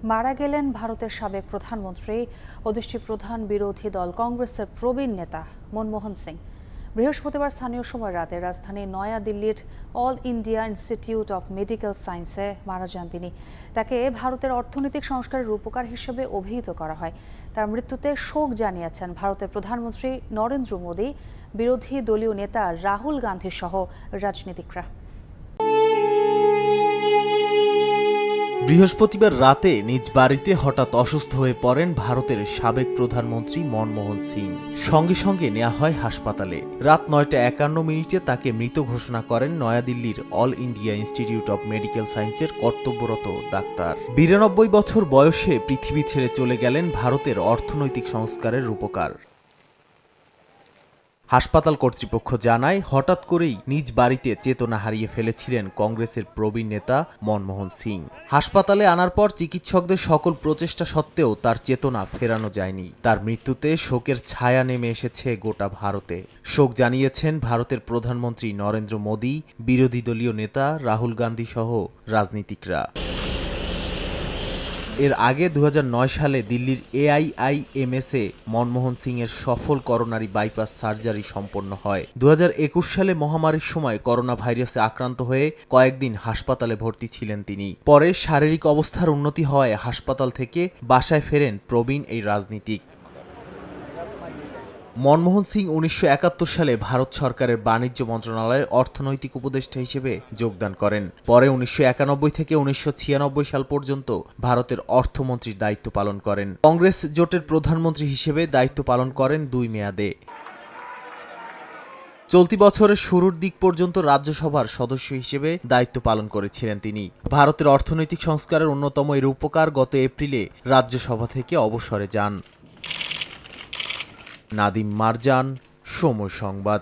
মারা গেলেন ভারতের সাবেক প্রধানমন্ত্রী ও দেশটির প্রধান বিরোধী দল কংগ্রেসের প্রবীণ নেতা মনমোহন সিং। বৃহস্পতিবার স্থানীয় সময় রাতে রাজধানী নয়াদিল্লির All India Institute of Medical সায়েন্সে মারা যান তিনি। তাকে ভারতের অর্থনৈতিক সংস্কারের রূপকার হিসেবে অভিহিত করা হয়। তার মৃত্যুতে শোক জানিয়েছেন ভারতের প্রধানমন্ত্রী নরেন্দ্র মোদী, বিরোধী দলীয় নেতা রাহুল গান্ধী সহ রাজনীতিকরা। বৃহস্পতিবার রাতে নিজ বাড়িতে হঠাৎ অসুস্থ হয়ে পড়েন ভারতের সাবেক প্রধানমন্ত্রী মনমোহন সিং। সঙ্গে সঙ্গে নেওয়া হয় হাসপাতালে। রাত ৯টা ৫১ তাকে মৃত ঘোষণা করেন নয়াদিল্লির All India Institute of Medical সায়েন্সের কর্তব্যরত ডাক্তার। ৯২ বছর বয়সে পৃথিবী ছেড়ে চলে গেলেন ভারতের অর্থনৈতিক সংস্কারের রূপকার। হাসপাতাল কর্তৃপক্ষ জানায়, হঠাৎ করেই নিজ বাড়িতে চেতনা হারিয়ে ফেলেছিলেন কংগ্রেসের প্রবীণ নেতা মনমোহন সিং। হাসপাতালে আনার পর চিকিৎসকদের সকল প্রচেষ্টা সত্ত্বেও তার চেতনা ফেরানো যায়নি। তার মৃত্যুতে শোকের ছায়া নেমে এসেছে গোটা ভারতে। শোক জানিয়েছেন ভারতের প্রধানমন্ত্রী নরেন্দ্র মোদী, বিরোধী দলীয় নেতা রাহুল গান্ধী সহ রাজনীতিকরা। এর আগে ২০০৯ সালে দিল্লির AIIMS-এ মনমোহন সিংয়ের সফল করোনারি বাইপাস সার্জারি সম্পন্ন হয়। ২০২১ সালে মহামারীর সময় করোনা ভাইরাসে আক্রান্ত হয়ে কয়েকদিন হাসপাতালে ভর্তি ছিলেন তিনি। পরে শারীরিক অবস্থার উন্নতি হওয়ায় হাসপাতাল থেকে বাসায় ফেরেন প্রবীণ এই রাজনীতিক। মনমোহন সিং ১৯৭১ সালে ভারত সরকারের বাণিজ্য মন্ত্রণালয়ের অর্থনৈতিক উপদেষ্টা হিসেবে যোগদান করেন। পরে ১৯৯১ থেকে ১৯৯৬ সাল পর্যন্ত ভারতের অর্থমন্ত্রীর দায়িত্ব পালন করেন। কংগ্রেস জোটের প্রধানমন্ত্রী হিসেবে দায়িত্ব পালন করেন ২ মেয়াদে। চলতি বছরের শুরুর দিক পর্যন্ত রাজ্যসভার সদস্য হিসেবে দায়িত্ব পালন করেছিলেন তিনি। ভারতের অর্থনৈতিক সংস্কারের অন্যতম এই রূপকার গত এপ্রিলে রাজ্যসভা থেকে অবসরে যান। নাদিম মারজান, সময় সংবাদ।